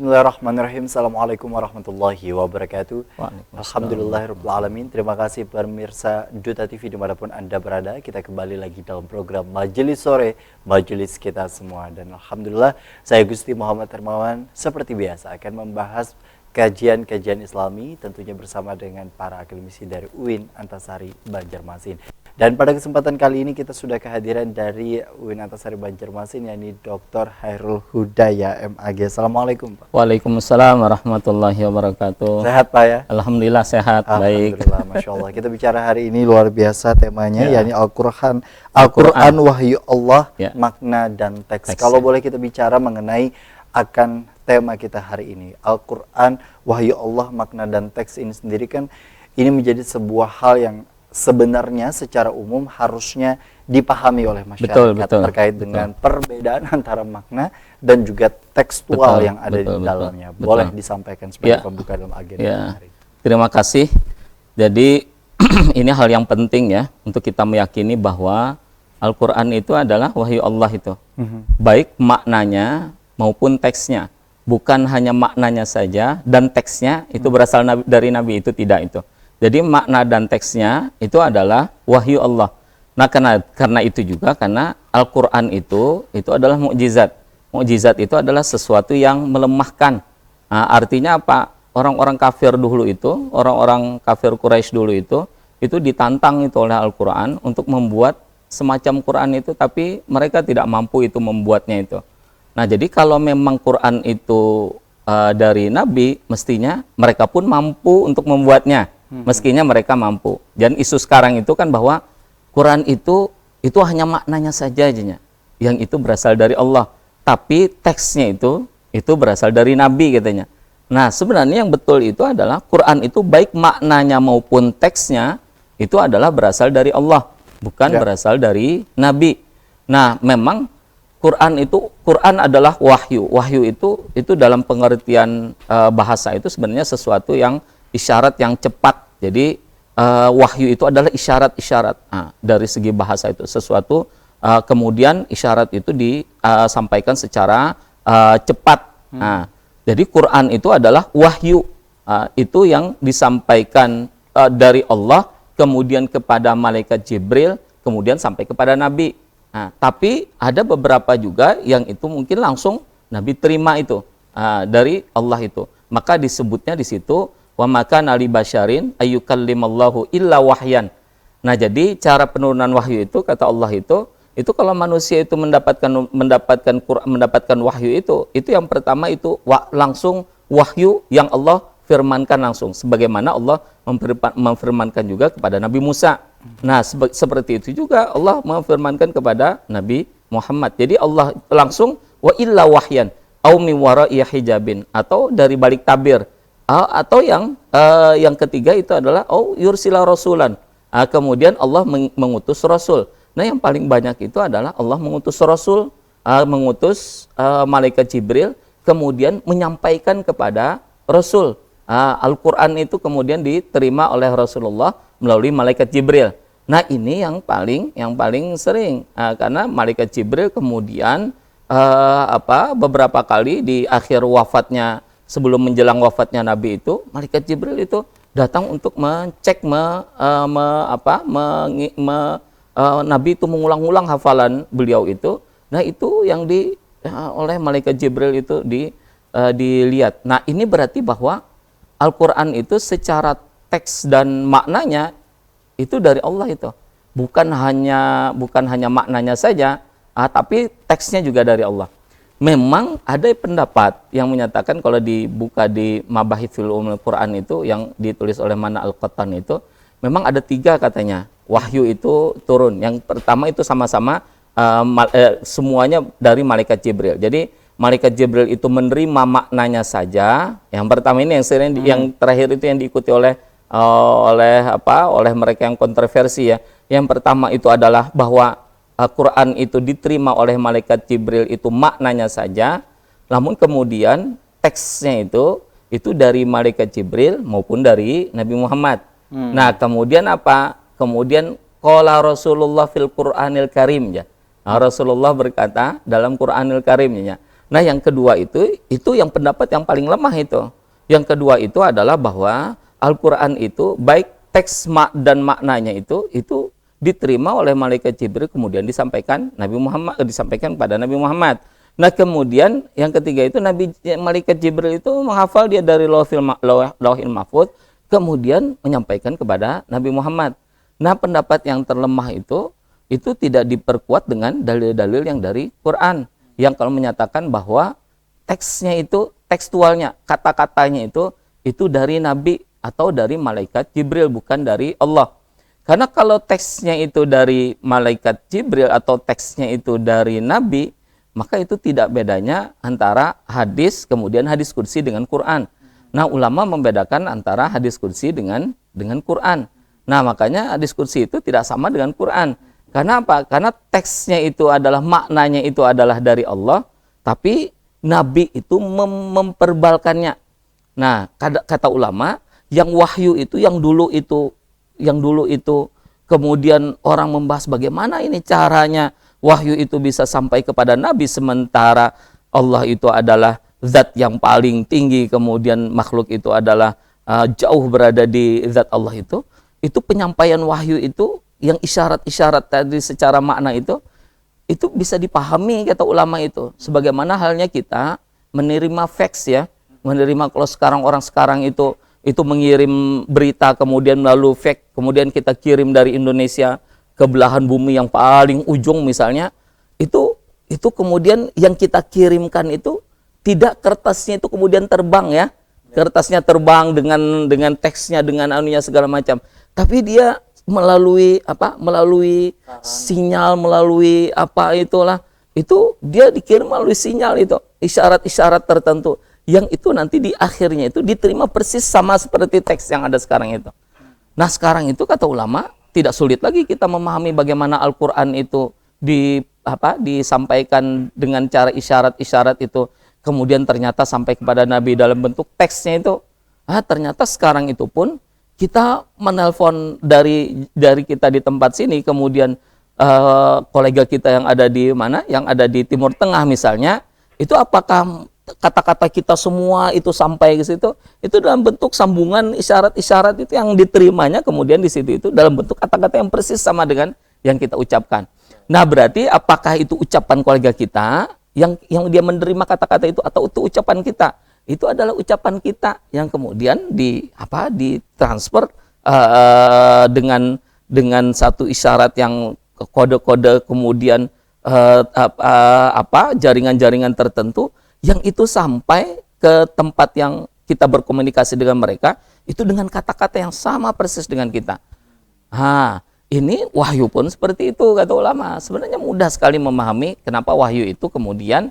Bismillahirrahmanirrahim. Assalamualaikum warahmatullahi wabarakatuh. Alhamdulillahirrahmanirrahim. Terima kasih pemirsa Duta TV dimanapun Anda berada. Kita kembali lagi dalam program Majelis Sore, Majelis kita semua. Dan Alhamdulillah, saya Gusti Muhammad Hermawan seperti biasa akan membahas kajian-kajian Islami tentunya bersama dengan para akademisi dari UIN Antasari Banjarmasin. Dan pada kesempatan kali ini kita sudah kehadiran dari UIN Antasari Banjarmasin, yakni Dr. Hairul Hudaya MAG. Assalamualaikum Pak. Waalaikumsalam warahmatullahi wabarakatuh. Sehat Pak ya? Alhamdulillah sehat, baik. Alhamdulillah, Masya Allah. Kita bicara hari ini luar biasa temanya, yakni Al-Quran Wahyu Allah, makna dan teks. Kalau boleh kita bicara mengenai akan tema kita hari ini, Al-Quran Wahyu Allah, makna dan teks ini sendiri kan ini menjadi sebuah hal yang sebenarnya secara umum harusnya dipahami oleh masyarakat terkait dengan perbedaan antara makna dan juga tekstual yang ada di dalamnya. Boleh disampaikan sebagai pembuka dalam agenda hari ini. Terima kasih. Jadi ini hal yang penting ya untuk kita meyakini bahwa Al-Quran itu adalah wahyu Allah itu. Baik maknanya maupun teksnya. Bukan hanya maknanya saja dan teksnya itu berasal dari Nabi, itu tidak itu. Jadi makna dan teksnya itu adalah wahyu Allah. Nah karena itu juga karena Al-Quran itu adalah mukjizat. Mukjizat itu adalah sesuatu yang melemahkan. Nah, artinya apa? Orang-orang kafir dulu itu, orang-orang kafir Quraisy dulu itu ditantang itu oleh Al-Quran untuk membuat semacam Quran itu, tapi mereka tidak mampu itu membuatnya itu. Nah jadi kalau memang Quran itu dari Nabi, mestinya mereka pun mampu untuk membuatnya. Meskinya mereka mampu. Dan isu sekarang itu kan bahwa Quran itu hanya maknanya saja yang itu berasal dari Allah. Tapi teksnya itu berasal dari Nabi katanya. Nah sebenarnya yang betul itu adalah Quran itu baik maknanya maupun teksnya itu adalah berasal dari Allah, bukan berasal dari Nabi. Nah memang Quran adalah wahyu. Wahyu itu dalam pengertian bahasa itu sebenarnya sesuatu yang isyarat yang cepat. Jadi wahyu itu adalah isyarat-isyarat. Dari segi bahasa itu sesuatu kemudian isyarat itu disampaikan secara cepat. Jadi Quran itu adalah wahyu. Itu yang disampaikan dari Allah kemudian kepada malaikat Jibril, kemudian sampai kepada Nabi. Tapi ada beberapa juga yang itu mungkin langsung Nabi terima itu dari Allah itu. Maka disebutnya di situ wa maka nali basyarin ayyukallimallahu illa wahyan. Nah, jadi cara penurunan wahyu itu kata Allah itu kalau manusia itu mendapatkan wahyu itu yang pertama itu langsung wahyu yang Allah firmankan langsung, sebagaimana Allah memfirmankan juga kepada Nabi Musa. Nah, seperti itu juga Allah memfirmankan kepada Nabi Muhammad. Jadi Allah langsung wa illa wahyan au min wara'i hijabin, atau dari balik tabir. Atau yang ketiga itu adalah yursila rasulan. Kemudian Allah mengutus rasul. Nah, yang paling banyak itu adalah Allah mengutus rasul, mengutus malaikat Jibril, kemudian menyampaikan kepada rasul. Al-Quran itu kemudian diterima oleh Rasulullah melalui malaikat Jibril. Nah, ini yang paling sering karena malaikat Jibril kemudian beberapa kali di akhir wafatnya, sebelum menjelang wafatnya Nabi itu, malaikat Jibril itu datang untuk mengecek Nabi itu mengulang-ulang hafalan beliau itu. Nah, itu yang oleh malaikat Jibril itu dilihat. Nah, ini berarti bahwa Al-Quran itu secara teks dan maknanya itu dari Allah itu. Bukan hanya maknanya saja, tapi teksnya juga dari Allah. Memang ada pendapat yang menyatakan kalau dibuka di Mabahithul Ulumul Quran itu yang ditulis oleh Mana Al-Qattan itu, memang ada 3 katanya wahyu itu turun. Yang pertama itu sama-sama semuanya dari malaikat Jibril. Jadi malaikat Jibril itu menerima maknanya saja. Yang pertama ini yang sering yang terakhir itu yang diikuti oleh mereka yang kontroversi ya. Yang pertama itu adalah bahwa Al-Quran itu diterima oleh malaikat Jibril itu maknanya saja, namun kemudian teksnya itu dari malaikat Jibril maupun dari Nabi Muhammad. Nah, kemudian apa? Kemudian qala Rasulullah fil Qur'anil Karim ya. Rasulullah berkata dalam Qur'anil Karim ya. Nah, yang kedua itu yang pendapat yang paling lemah itu. Yang kedua itu adalah bahwa Al-Qur'an itu baik teks dan maknanya itu diterima oleh malaikat Jibril kemudian disampaikan pada Nabi Muhammad. Nah, kemudian yang ketiga itu malaikat Jibril itu menghafal dia dari Lauhil Mahfuz kemudian menyampaikan kepada Nabi Muhammad. Nah, pendapat yang terlemah itu tidak diperkuat dengan dalil-dalil yang dari Quran yang kalau menyatakan bahwa teksnya itu tekstualnya, kata-katanya itu dari Nabi atau dari malaikat Jibril, bukan dari Allah. Karena kalau teksnya itu dari malaikat Jibril atau teksnya itu dari Nabi, maka itu tidak bedanya antara hadis kemudian hadis qudsi dengan Quran. Nah, ulama membedakan antara hadis qudsi dengan Quran. Nah, makanya hadis qudsi itu tidak sama dengan Quran. Karena apa? Karena teksnya itu adalah, maknanya itu adalah dari Allah, tapi Nabi itu memperbalkannya. Nah, kata ulama, yang wahyu itu, yang dulu itu, kemudian orang membahas bagaimana ini caranya wahyu itu bisa sampai kepada Nabi, sementara Allah itu adalah zat yang paling tinggi, kemudian makhluk itu adalah jauh berada di zat Allah itu penyampaian wahyu itu, yang isyarat-isyarat tadi secara makna itu bisa dipahami kata ulama itu. Sebagaimana halnya kita menerima fax ya, menerima kalau orang sekarang itu mengirim berita kemudian melalui fax, kemudian kita kirim dari Indonesia ke belahan bumi yang paling ujung misalnya, itu kemudian yang kita kirimkan itu tidak kertasnya itu kemudian terbang ya. Kertasnya terbang dengan teksnya, dengan anunya segala macam. Tapi dia melalui sinyal, melalui itu dia dikirim melalui sinyal itu, isyarat-isyarat tertentu yang itu nanti di akhirnya itu diterima persis sama seperti teks yang ada sekarang itu. Nah, sekarang itu kata ulama tidak sulit lagi kita memahami bagaimana Al-Qur'an itu disampaikan dengan cara isyarat-isyarat itu, kemudian ternyata sampai kepada Nabi dalam bentuk teksnya itu. Ternyata sekarang itu pun kita menelpon dari kita di tempat sini, kemudian kolega kita yang ada di mana, yang ada di Timur Tengah misalnya, itu apakah kata-kata kita semua itu sampai ke situ? Itu dalam bentuk sambungan isyarat-isyarat itu yang diterimanya kemudian di situ itu dalam bentuk kata-kata yang persis sama dengan yang kita ucapkan. Nah, berarti apakah itu ucapan kolega kita yang dia menerima kata-kata itu, atau itu ucapan kita? Itu adalah ucapan kita yang kemudian ditransfer dengan satu isyarat yang kode-kode, kemudian jaringan-jaringan tertentu yang itu sampai ke tempat yang kita berkomunikasi dengan mereka itu dengan kata-kata yang sama persis dengan kita. Ini wahyu pun seperti itu kata ulama. Sebenarnya mudah sekali memahami kenapa wahyu itu kemudian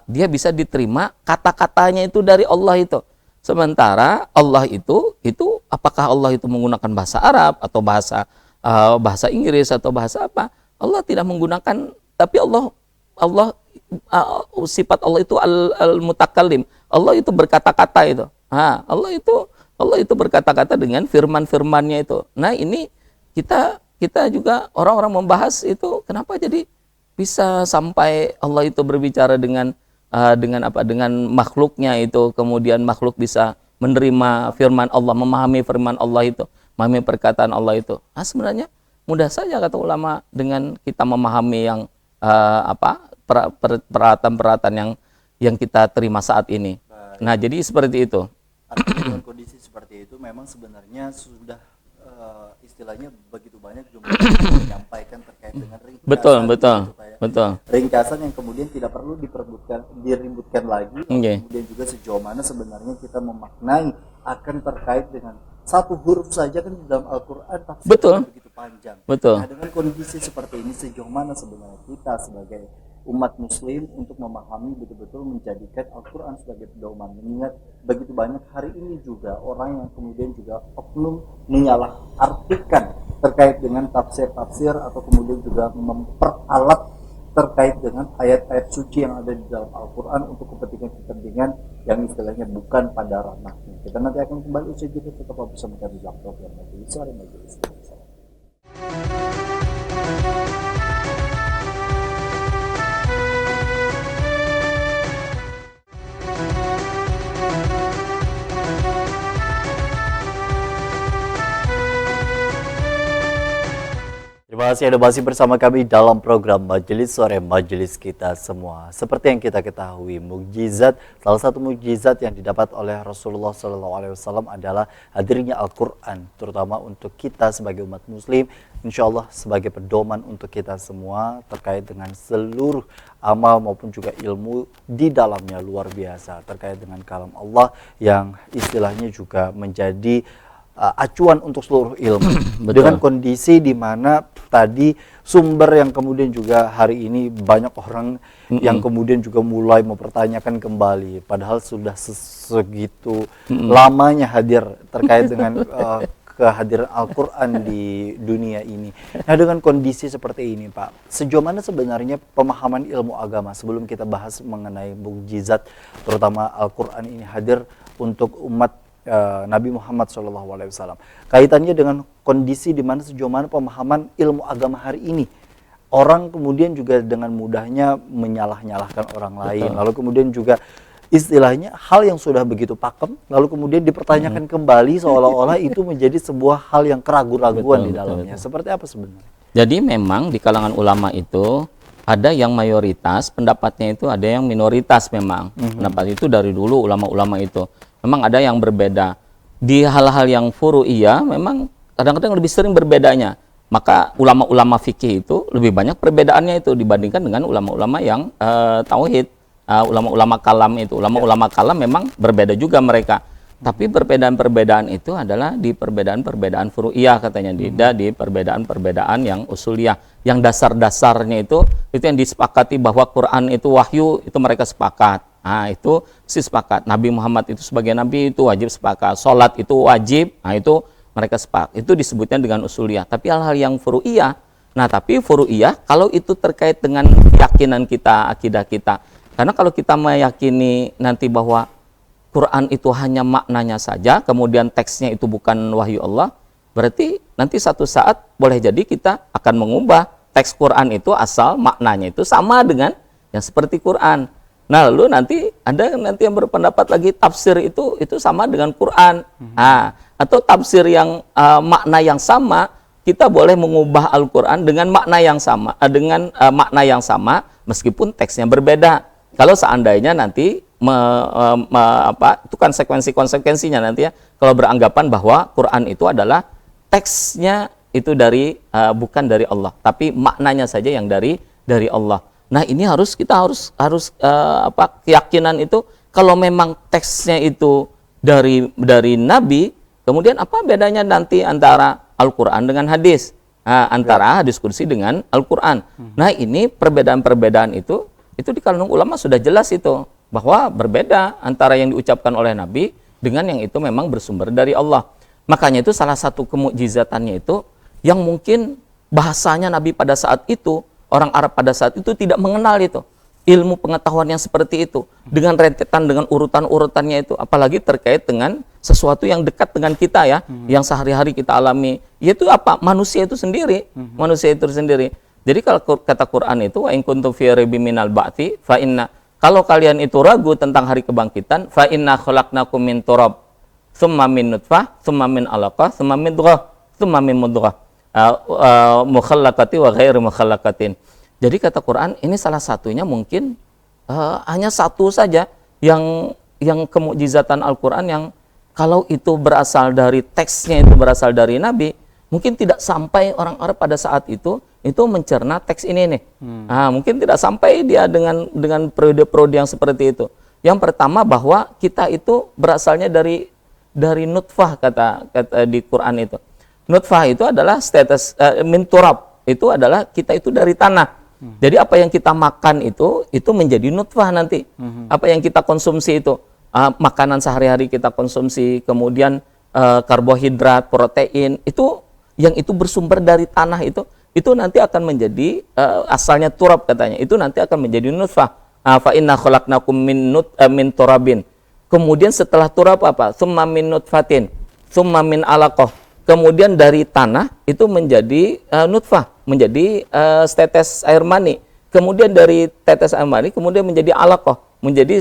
dia bisa diterima kata-katanya itu dari Allah itu. Sementara Allah itu apakah Allah itu menggunakan bahasa Arab atau bahasa Inggris atau bahasa apa? Allah tidak menggunakan, tapi Allah sifat Allah itu al-mutakallim. Allah itu berkata-kata itu. Allah itu berkata-kata dengan firman-firmannya itu. Nah, ini kita juga orang-orang membahas itu kenapa jadi bisa sampai Allah itu berbicara dengan makhluknya itu, kemudian makhluk bisa menerima firman Allah, memahami firman Allah itu, memahami perkataan Allah itu. Sebenarnya mudah saja kata ulama dengan kita memahami yang peralatan-peralatan yang kita terima saat ini. Nah, jadi seperti itu. Artinya dengan kondisi seperti itu memang sebenarnya sudah istilahnya begitu banyak jumlah yang menyampaikan terkait dengan ringkasan. Betul. Ringkasan yang kemudian tidak perlu diributkan lagi. Kemudian juga sejauh mana sebenarnya kita memaknai akan terkait dengan satu huruf saja kan di dalam Al-Qur'an tafsirnya begitu panjang. Nah, dengan kondisi seperti ini sejauh mana sebenarnya kita sebagai umat muslim untuk memahami betul-betul menjadikan Al-Quran sebagai pedoman, mengingat begitu banyak hari ini juga orang yang kemudian juga oknum menyalahartikan terkait dengan tafsir-tafsir atau kemudian juga memperalat terkait dengan ayat-ayat suci yang ada di dalam Al-Quran untuk kepentingan-kepentingan yang istilahnya bukan pada ranahnya. Kita nanti akan kembali usai jeda, tetap bersama kami dalam program Majelis Sore Majelis. Terima kasih Anda masih bersama kami dalam program Majelis Sore, Majelis Kita Semua. Seperti yang kita ketahui, mukjizat, salah satu mukjizat yang didapat oleh Rasulullah SAW adalah hadirnya Al-Quran, terutama untuk kita sebagai umat Muslim, insya Allah sebagai pedoman untuk kita semua terkait dengan seluruh amal maupun juga ilmu di dalamnya luar biasa, terkait dengan kalam Allah yang istilahnya juga menjadi acuan untuk seluruh ilmu. Dengan kondisi di mana tadi sumber yang kemudian juga hari ini banyak orang yang kemudian juga mulai mempertanyakan kembali, padahal sudah segitu lamanya hadir terkait dengan kehadiran Al-Quran di dunia ini. Nah, dengan kondisi seperti ini Pak, sejauh mana sebenarnya pemahaman ilmu agama sebelum kita bahas mengenai mukjizat terutama Al-Quran ini hadir untuk umat Nabi Muhammad SAW. Kaitannya dengan kondisi di mana sejauh mana pemahaman ilmu agama hari ini. Orang kemudian juga dengan mudahnya menyalah-nyalahkan orang lain. Lalu kemudian juga istilahnya hal yang sudah begitu pakem, lalu kemudian dipertanyakan kembali seolah-olah itu menjadi sebuah hal yang keraguan-raguan di dalamnya. Seperti apa sebenarnya? Jadi memang di kalangan ulama itu ada yang mayoritas, pendapatnya itu ada yang minoritas memang. Pendapat itu dari dulu ulama-ulama itu. Memang ada yang berbeda. Di hal-hal yang furu'iyah memang kadang-kadang lebih sering berbedanya. Maka ulama-ulama fikih itu lebih banyak perbedaannya itu dibandingkan dengan ulama-ulama yang tauhid. Ulama-ulama kalam itu. Ulama-ulama kalam memang berbeda juga mereka. Tapi perbedaan-perbedaan itu adalah di perbedaan-perbedaan furu'iyah katanya. Tidak di perbedaan-perbedaan yang usuliyah. Yang dasar-dasarnya itu yang disepakati bahwa Quran itu wahyu, itu mereka sepakat. Nah, itu mesti sepakat. Nabi Muhammad itu sebagai nabi itu wajib sepakat. Salat itu wajib. Nah, itu mereka sepakat. Itu disebutnya dengan usuliyah. Tapi hal-hal yang furu'iyah. Nah, tapi furu'iyah kalau itu terkait dengan keyakinan kita, akidah kita. Karena kalau kita meyakini nanti bahwa Quran itu hanya maknanya saja, kemudian teksnya itu bukan wahyu Allah, berarti nanti satu saat boleh jadi kita akan mengubah teks Quran itu asal maknanya itu sama dengan yang seperti Quran. Nah, lalu nanti ada yang berpendapat lagi tafsir itu sama dengan Quran. Nah, atau tafsir yang makna yang sama, kita boleh mengubah Al-Quran dengan makna yang sama, meskipun teksnya berbeda. Kalau seandainya nanti itu konsekuensinya nanti ya, kalau beranggapan bahwa Quran itu adalah teksnya itu bukan dari Allah, tapi maknanya saja yang dari Allah. Nah, ini kita harus keyakinan itu kalau memang teksnya itu dari Nabi, kemudian apa bedanya nanti antara Al-Quran dengan hadis? Antara hadis kursi dengan Al-Quran. Nah, ini perbedaan-perbedaan itu di kalangan ulama sudah jelas itu bahwa berbeda antara yang diucapkan oleh Nabi dengan yang itu memang bersumber dari Allah. Makanya itu salah satu kemukjizatannya itu yang mungkin bahasanya Nabi pada saat itu, orang Arab pada saat itu tidak mengenal itu ilmu pengetahuan yang seperti itu dengan rentetan, dengan urutan-urutannya itu, apalagi terkait dengan sesuatu yang dekat dengan kita ya, yang sehari-hari kita alami, yaitu apa? Manusia itu sendiri, manusia itu sendiri. Jadi kalau kata Quran itu, wa in kuntum fi raibin minal ba'tsi fa inna, kalau kalian itu ragu tentang hari kebangkitan, fa inna khalaqnakum min turab, tsumma min nutfah, tsumma min alaqah, tsumma min mudghah, tsumma min mudghah. Mukhallaqati wa ghairu mukhallaqatin. Jadi kata Quran ini salah satunya mungkin hanya satu saja yang kemukjizatan Al-Quran yang kalau itu berasal dari teksnya, itu berasal dari Nabi, mungkin tidak sampai orang Arab pada saat itu mencerna teks ini nih. Mungkin tidak sampai dia dengan periode-periode yang seperti itu. Yang pertama bahwa kita itu berasalnya dari nutfah kata di Quran itu. Nutfah itu adalah status min turab, itu adalah kita itu dari tanah. Jadi apa yang kita makan itu menjadi nutfah nanti. Apa yang kita konsumsi itu, makanan sehari-hari kita konsumsi, kemudian karbohidrat, protein, itu yang itu bersumber dari tanah itu nanti akan menjadi asalnya turab katanya. Itu nanti akan menjadi nutfah. Fa inna khalaqnakum min turabin. Kemudian setelah turab apa? Tsumma min nutfatin, tsumma min alaqah. Kemudian dari tanah itu menjadi nutfah, menjadi tetes air mani. Kemudian dari tetes air mani kemudian menjadi alaqah, menjadi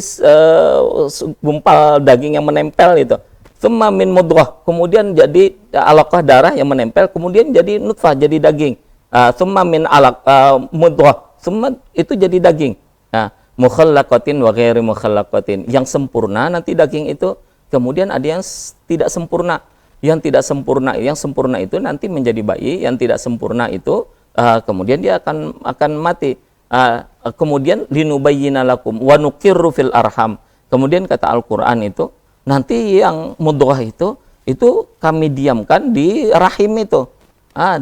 gumpal daging yang menempel itu. Tsumma min mudghah, kemudian jadi alaqah darah yang menempel, kemudian jadi nutfah, jadi daging. Tsumma min alaq mudghah, tsumma itu jadi daging. Nah, mukhallaqatin wa ghairi mukhallaqatin. Yang sempurna nanti daging itu, kemudian ada yang tidak sempurna. Yang sempurna itu nanti menjadi bayi, yang tidak sempurna itu kemudian dia akan mati. Kemudian linubayyina lakum wa nuqirru fil arham. Kemudian kata Al-Qur'an itu nanti yang mudghah itu kami diamkan di rahim itu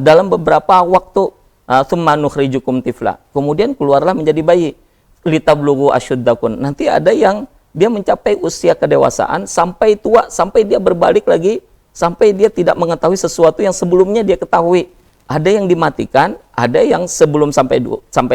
dalam beberapa waktu. Tsumma nukhrijukum tifla. Kemudian keluarlah menjadi bayi. Litablughu asyuddakum. Nanti ada yang dia mencapai usia kedewasaan sampai tua, sampai dia berbalik lagi, sampai dia tidak mengetahui sesuatu yang sebelumnya dia ketahui. Ada yang dimatikan, ada yang sebelum sampai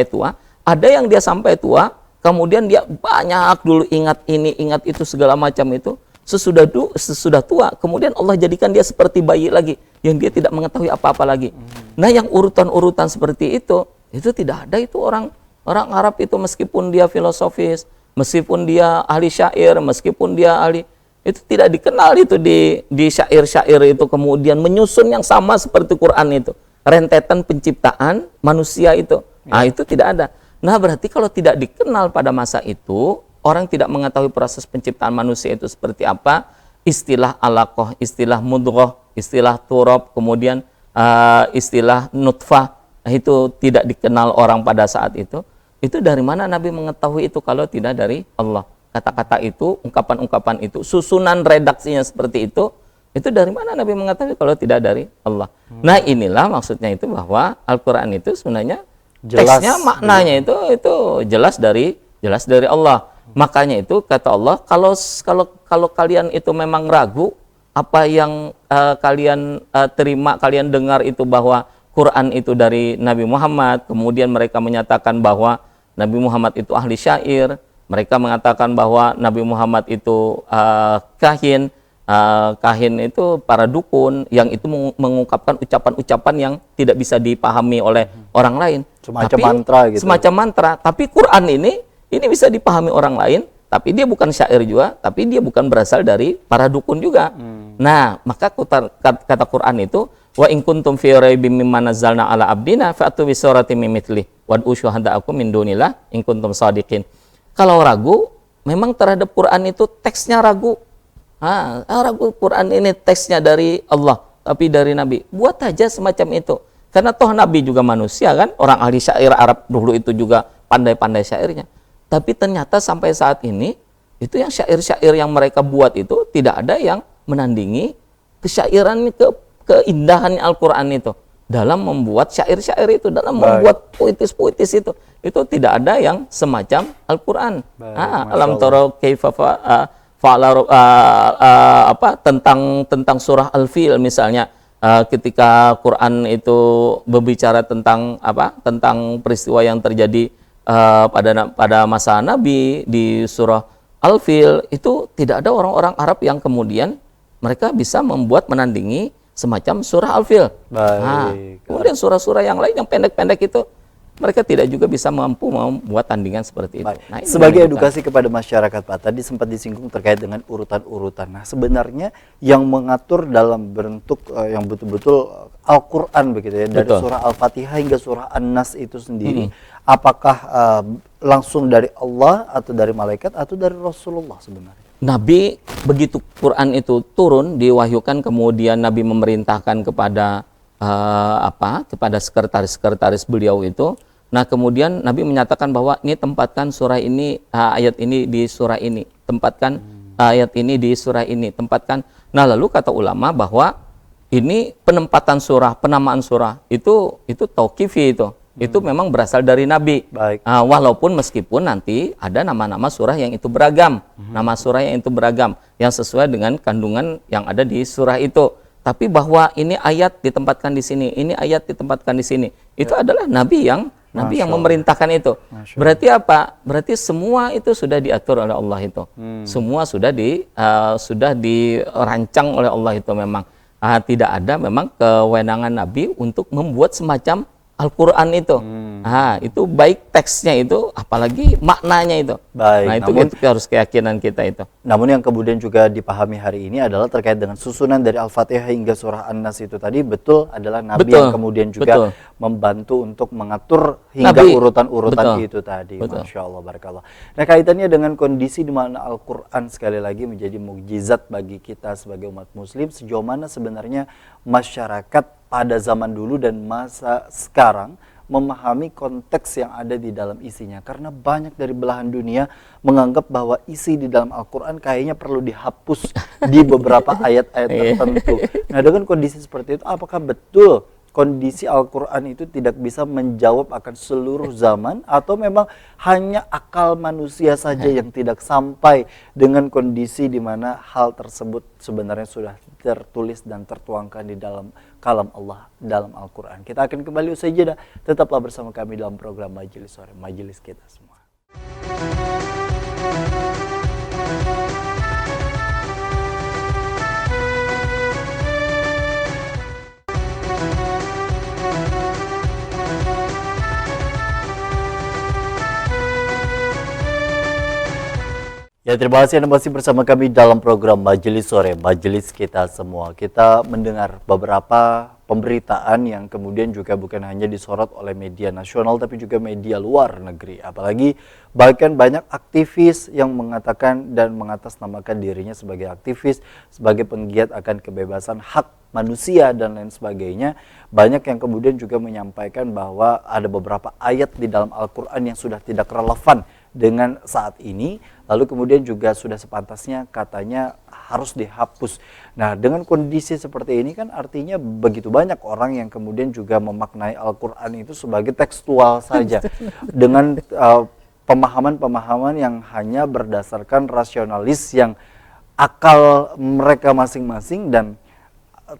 tua, ada yang dia sampai tua, kemudian dia banyak dulu ingat ini, ingat itu, segala macam itu. Sesudah tua, kemudian Allah jadikan dia seperti bayi lagi, yang dia tidak mengetahui apa-apa lagi. Nah, yang urutan-urutan seperti itu tidak ada itu orang Arab itu, meskipun dia filosofis, meskipun dia ahli syair, meskipun dia ahli, itu tidak dikenal itu di syair-syair itu kemudian menyusun yang sama seperti Quran itu, rentetan penciptaan manusia itu. Nah, itu tidak ada. Nah, berarti kalau tidak dikenal pada masa itu, orang tidak mengetahui proses penciptaan manusia itu seperti apa, istilah alaqah, istilah mudghah, istilah turab, kemudian istilah nutfah, itu tidak dikenal orang pada saat itu dari mana Nabi mengetahui itu kalau tidak dari Allah? Kata-kata itu, ungkapan-ungkapan itu, susunan redaksinya seperti itu dari mana Nabi mengetahui kalau tidak dari Allah? Nah, inilah maksudnya itu bahwa Al-Quran itu sebenarnya jelas, teksnya, maknanya itu jelas dari Allah. Makanya itu kata Allah, kalau kalian itu memang ragu apa yang kalian terima, kalian dengar itu bahwa Quran itu dari Nabi Muhammad, kemudian mereka menyatakan bahwa Nabi Muhammad itu ahli syair, mereka mengatakan bahwa Nabi Muhammad itu kahin itu para dukun yang itu mengungkapkan ucapan-ucapan yang tidak bisa dipahami oleh orang lain, semacam mantra gitu. Semacam mantra, tapi Quran ini bisa dipahami orang lain, tapi dia bukan syair juga, tapi dia bukan berasal dari para dukun juga. Nah, maka kata Quran itu, wa in kuntum fi raibim mimma nazzalna ala abdina fa'tu bi suratin min mithlihi wad'u syuhada'akum min dunillah in kuntum shadiqin. Kalau ragu, memang terhadap Quran itu teksnya ragu. Ragu Quran ini teksnya dari Allah, tapi dari Nabi. Buat aja semacam itu. Karena toh Nabi juga manusia kan, orang ahli syair Arab dulu itu juga pandai-pandai syairnya. Tapi ternyata sampai saat ini, itu yang syair-syair yang mereka buat itu tidak ada yang menandingi kesyairan, keindahan Al-Quran itu. Dalam membuat syair-syair itu, dalam membuat puitis-puitis itu tidak ada yang semacam Al-Quran. Alam tara kaifa tentang surah Al-Fil misalnya, ketika Quran itu berbicara tentang peristiwa yang terjadi pada masa Nabi di surah Al-Fil, itu tidak ada orang-orang Arab yang kemudian mereka bisa menandingi semacam surah Al-Fil. Kemudian surah-surah yang lain yang pendek-pendek itu mereka tidak juga bisa mampu membuat tandingan seperti itu. Nah, sebagai edukasi kepada masyarakat, Pak, tadi sempat disinggung terkait dengan urutan-urutan. Nah, sebenarnya yang mengatur dalam bentuk yang betul-betul Al-Quran begitu ya, dari surah Al-Fatihah hingga surah An-Nas itu sendiri, apakah langsung dari Allah atau dari malaikat atau dari Rasulullah sebenarnya? Nabi, begitu Quran itu turun, diwahyukan, kemudian Nabi memerintahkan kepada kepada sekretaris beliau itu. Nah, kemudian Nabi menyatakan bahwa ini tempatkan surah ini, ayat ini di surah ini, tempatkan ayat ini di surah ini, tempatkan. Nah, lalu kata ulama bahwa ini penempatan surah, penamaan surah itu tauqifi itu memang berasal dari Nabi. Walaupun meskipun nanti ada nama-nama surah yang itu beragam, nama surah yang itu beragam, yang sesuai dengan kandungan yang ada di surah itu. Tapi bahwa ini ayat ditempatkan di sini, ini ayat ditempatkan di siri, itu adalah Nabi yang memerintahkan itu. Berarti apa? Berarti semua itu sudah diatur oleh Allah itu. Semua sudah dirancang oleh Allah itu memang. Tidak ada memang kewenangan Nabi untuk membuat semacam Al-Quran itu. Itu baik teksnya itu, apalagi maknanya itu. Nah, itu harus keyakinan kita itu. Namun yang kemudian juga dipahami hari ini adalah terkait dengan susunan dari Al-Fatihah hingga surah An-Nas itu tadi, betul adalah Nabi yang kemudian juga membantu untuk mengatur hingga urutan-urutan itu tadi. Masya Allah, barakallah. Nah, kaitannya dengan kondisi di mana Al-Quran sekali lagi menjadi mukjizat bagi kita sebagai umat muslim, sejauh mana sebenarnya masyarakat pada zaman dulu dan masa sekarang memahami konteks yang ada di dalam isinya, karena banyak dari belahan dunia menganggap bahwa isi di dalam Al-Quran kayaknya perlu dihapus di beberapa ayat-ayat tertentu. Nah, dengan kondisi seperti itu, apakah betul kondisi Al-Quran itu tidak bisa menjawab akan seluruh zaman, atau memang hanya akal manusia saja yang tidak sampai dengan kondisi di mana hal tersebut sebenarnya sudah tertulis dan tertuangkan di dalam kalam Allah dalam Al-Quran? Kita akan kembali usai jeda. Tetaplah bersama kami dalam program Majelis Sore, majelis kita semua. Ya, terima kasih Anda masih bersama kami dalam program Majelis Sore, majelis kita semua. Kita mendengar beberapa pemberitaan yang kemudian juga bukan hanya disorot oleh media nasional tapi juga media luar negeri. Apalagi bahkan banyak aktivis yang mengatakan dan mengatasnamakan dirinya sebagai aktivis, sebagai penggiat akan kebebasan hak manusia dan lain sebagainya. Banyak yang kemudian juga menyampaikan bahwa ada beberapa ayat di dalam Al-Quran yang sudah tidak relevan dengan saat ini, lalu kemudian juga sudah sepantasnya katanya harus dihapus. Nah, dengan kondisi seperti ini kan artinya begitu banyak orang yang kemudian juga memaknai Al-Quran itu sebagai tekstual saja, dengan pemahaman-pemahaman yang hanya berdasarkan rasionalis yang akal mereka masing-masing, dan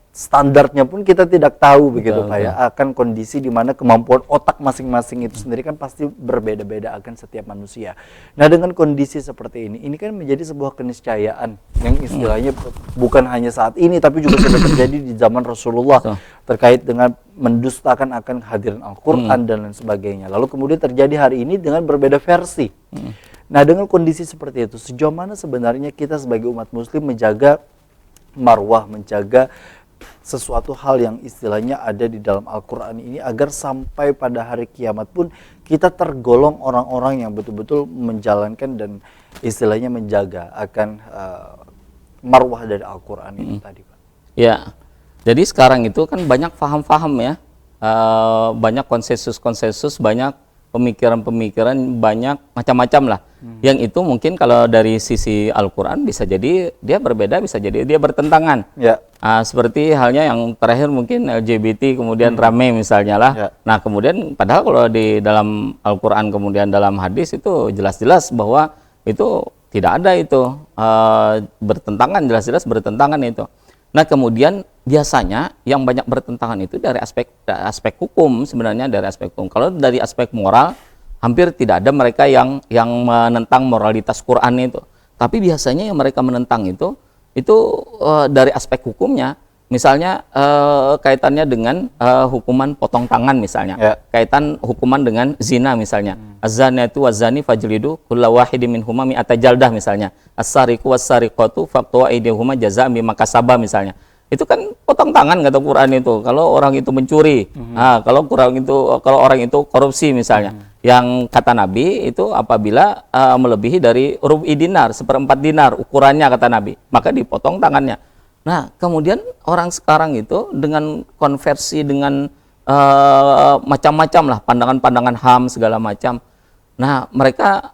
standarnya pun kita tidak tahu begitu Pak ya, akan kondisi di mana kemampuan otak masing-masing itu sendiri kan pasti berbeda-beda akan setiap manusia. Nah, dengan kondisi seperti ini kan menjadi sebuah keniscayaan yang istilahnya bukan hanya saat ini tapi juga sudah terjadi di zaman Rasulullah terkait dengan mendustakan akan kehadiran Al-Quran dan lain sebagainya. Lalu kemudian terjadi hari ini dengan berbeda versi. Nah, dengan kondisi seperti itu, sejauh mana sebenarnya kita sebagai umat muslim menjaga marwah, menjaga sesuatu hal yang istilahnya ada di dalam Al-Quran ini agar sampai pada hari kiamat pun kita tergolong orang-orang yang betul-betul menjalankan dan istilahnya menjaga akan marwah dari Al-Quran itu tadi, Pak. Ya, jadi sekarang itu kan banyak faham-faham ya, banyak konsensus-konsensus, banyak pemikiran-pemikiran, banyak macam-macam lah. Yang itu mungkin kalau dari sisi Al-Quran bisa jadi dia berbeda, bisa jadi dia bertentangan. Seperti halnya yang terakhir mungkin LGBT kemudian rame misalnya lah. Nah, kemudian padahal kalau di dalam Al-Quran kemudian dalam hadis itu jelas-jelas bahwa itu tidak ada itu bertentangan, jelas-jelas bertentangan itu. Nah, kemudian biasanya yang banyak bertentangan itu dari aspek hukum, sebenarnya dari aspek hukum. Kalau dari aspek moral, hampir tidak ada mereka yang menentang moralitas Quran itu. Tapi biasanya yang mereka menentang itu dari aspek hukumnya. Misalnya kaitannya dengan hukuman potong tangan misalnya. Kaitan hukuman dengan zina misalnya. Az-zaniyatu waz-zani fajlidu kulla wahidin minhuma mi'ata jaldah misalnya. As-sariqu was-sariqatu faqtu aydihuma jazaa'an bima kasaba misalnya. Itu kan potong tangan kata Quran itu. Kalau orang itu mencuri, kalau orang itu korupsi misalnya. Yang kata Nabi itu apabila melebihi dari rubi dinar, 1/4 dinar ukurannya kata Nabi, maka dipotong tangannya. Nah, kemudian orang sekarang itu dengan konversi dengan macam-macam lah pandangan-pandangan HAM segala macam. Nah, mereka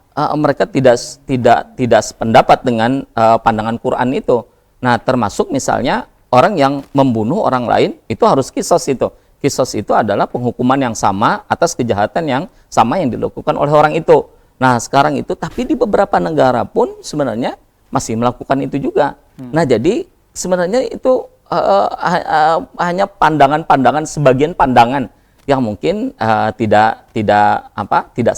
tidak sependapat dengan pandangan Quran itu. Nah, termasuk misalnya orang yang membunuh orang lain itu harus qisas itu. Qisas itu adalah penghukuman yang sama atas kejahatan yang sama yang dilakukan oleh orang itu. Nah, sekarang itu tapi di beberapa negara pun sebenarnya masih melakukan itu juga. Nah, jadi sebenarnya itu hanya pandangan-pandangan, sebagian pandangan yang mungkin tidak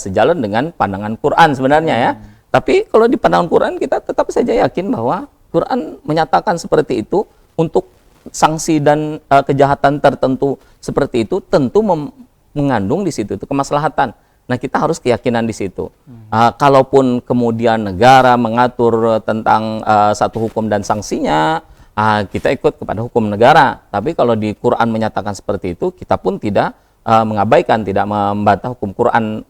sejalan dengan pandangan Quran sebenarnya ya. Tapi kalau di pandangan Quran kita tetap saja yakin bahwa Quran menyatakan seperti itu, untuk sanksi dan kejahatan tertentu seperti itu tentu mengandung di situ itu kemaslahatan. Nah, kita harus keyakinan di situ. Kalaupun kemudian negara mengatur tentang satu hukum dan sanksinya, kita ikut kepada hukum negara. Tapi kalau di Quran menyatakan seperti itu, kita pun tidak mengabaikan, tidak membantah hukum Quran,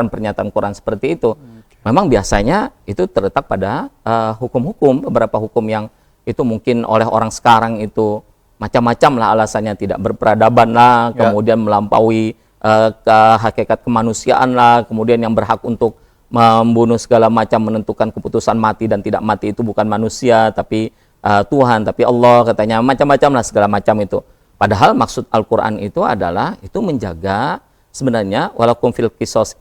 pernyataan Quran seperti itu. Memang biasanya itu terletak pada hukum-hukum, beberapa hukum yang itu mungkin oleh orang sekarang itu macam-macam lah alasannya, tidak berperadaban lah, kemudian melampaui ke hakikat kemanusiaan lah, kemudian yang berhak untuk membunuh segala macam, menentukan keputusan mati dan tidak mati itu bukan manusia tapi Tuhan, tapi Allah, katanya macam-macam lah, segala macam itu. Padahal maksud Al-Quran itu adalah itu menjaga sebenarnya walakum fil kisos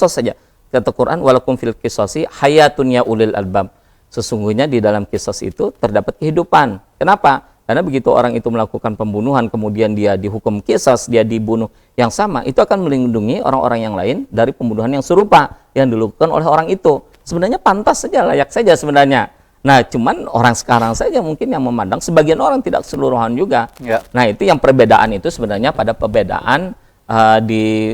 saja, kata Quran walakum fil kisosi hayatun ya ulil albab, sesungguhnya di dalam kisos itu terdapat kehidupan. Kenapa? Karena begitu orang itu melakukan pembunuhan kemudian dia dihukum kisos, dia dibunuh yang sama, itu akan melindungi orang-orang yang lain dari pembunuhan yang serupa yang dilakukan oleh orang itu. Sebenarnya pantas saja, layak saja sebenarnya. Nah, cuman orang sekarang saja mungkin yang memandang, sebagian orang, tidak keseluruhan juga. Nah, itu yang perbedaan itu sebenarnya pada perbedaan di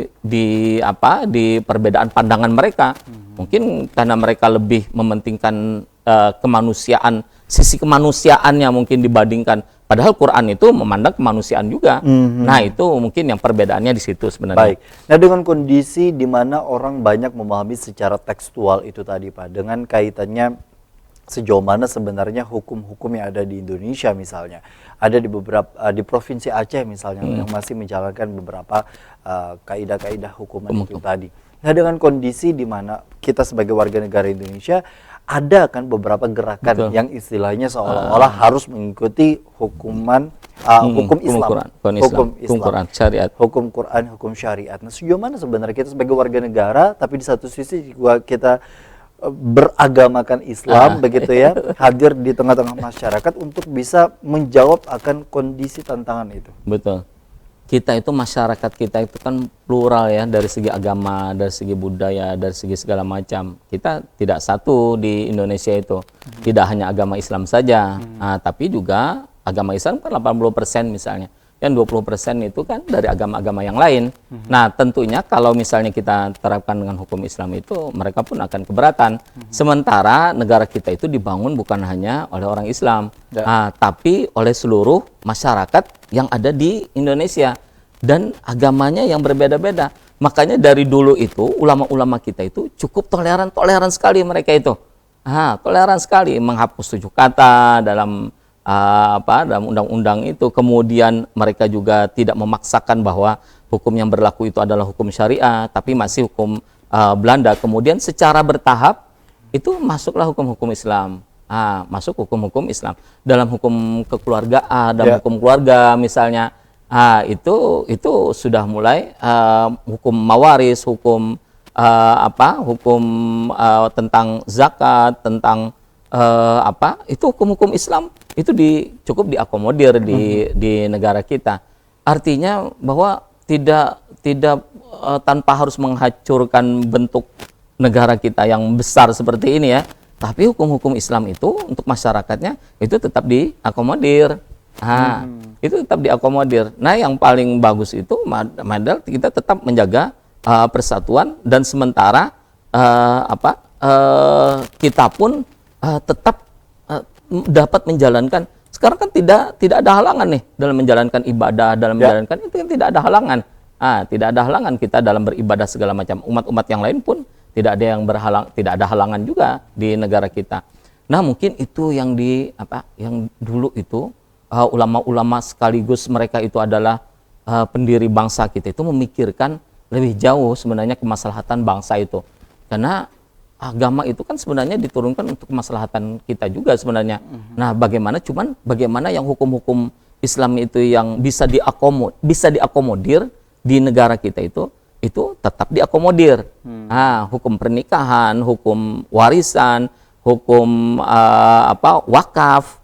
perbedaan pandangan mereka. Mungkin karena mereka lebih mementingkan kemanusiaan, sisi kemanusiaannya mungkin dibandingkan, padahal Quran itu memandang kemanusiaan juga. Nah, itu mungkin yang perbedaannya di situ sebenarnya. Baik. Nah, dengan kondisi di mana orang banyak memahami secara tekstual itu tadi, Pak, dengan kaitannya sejauh mana sebenarnya hukum-hukum yang ada di Indonesia misalnya, ada di beberapa di provinsi Aceh misalnya yang masih menjalankan beberapa kaidah-kaidah hukuman itu tadi. Nah, dengan kondisi di mana kita sebagai warga negara Indonesia ada kan beberapa gerakan yang istilahnya seolah-olah harus mengikuti hukuman hukum Islam, hukum Quran, syariat, hukum Quran, hukum syariat. Nah, sejauh mana sebenarnya kita sebagai warga negara, tapi di satu sisi juga kita beragamakan Islam begitu ya, hadir di tengah-tengah masyarakat untuk bisa menjawab akan kondisi tantangan itu. Betul. Kita itu, masyarakat kita itu kan plural ya, dari segi agama, dari segi budaya, dari segi segala macam. Kita tidak satu di Indonesia itu. Tidak hanya agama Islam saja, tapi juga agama Islam kan 80% misalnya. Yang 20% itu kan dari agama-agama yang lain. Nah, tentunya kalau misalnya kita terapkan dengan hukum Islam itu, mereka pun akan keberatan. Sementara negara kita itu dibangun bukan hanya oleh orang Islam, tapi oleh seluruh masyarakat yang ada di Indonesia dan agamanya yang berbeda-beda. Makanya dari dulu itu ulama-ulama kita itu cukup toleran sekali mereka itu. Toleran sekali, menghapus 7 kata dalam dalam undang-undang itu. Kemudian mereka juga tidak memaksakan bahwa hukum yang berlaku itu adalah hukum syariah, tapi masih hukum Belanda. Kemudian secara bertahap itu masuklah hukum-hukum Islam. Masuk hukum-hukum Islam dalam hukum kekeluargaan, dalam hukum keluarga misalnya. Itu sudah mulai hukum mawaris, hukum hukum tentang zakat, tentang itu hukum-hukum Islam itu cukup diakomodir di negara kita. Artinya bahwa tidak tanpa harus menghancurkan bentuk negara kita yang besar seperti ini ya, tapi hukum-hukum Islam itu untuk masyarakatnya itu tetap diakomodir. Itu tetap diakomodir. Nah, yang paling bagus itu modal kita tetap menjaga persatuan, dan sementara kita pun tetap dapat menjalankan. Sekarang kan tidak ada halangan nih dalam menjalankan ibadah, dalam menjalankan itu kan tidak ada halangan. Tidak ada halangan kita dalam beribadah segala macam. Umat-umat yang lain pun tidak ada halangan juga di negara kita. Nah, mungkin itu yang yang dulu itu ulama-ulama sekaligus mereka itu adalah pendiri bangsa kita itu memikirkan lebih jauh sebenarnya kemaslahatan bangsa itu. Karena agama itu kan sebenarnya diturunkan untuk kemaslahatan kita juga sebenarnya. Nah, bagaimana yang hukum-hukum Islam itu yang bisa diakomodir di negara kita itu tetap diakomodir. Hukum pernikahan, hukum warisan, hukum wakaf,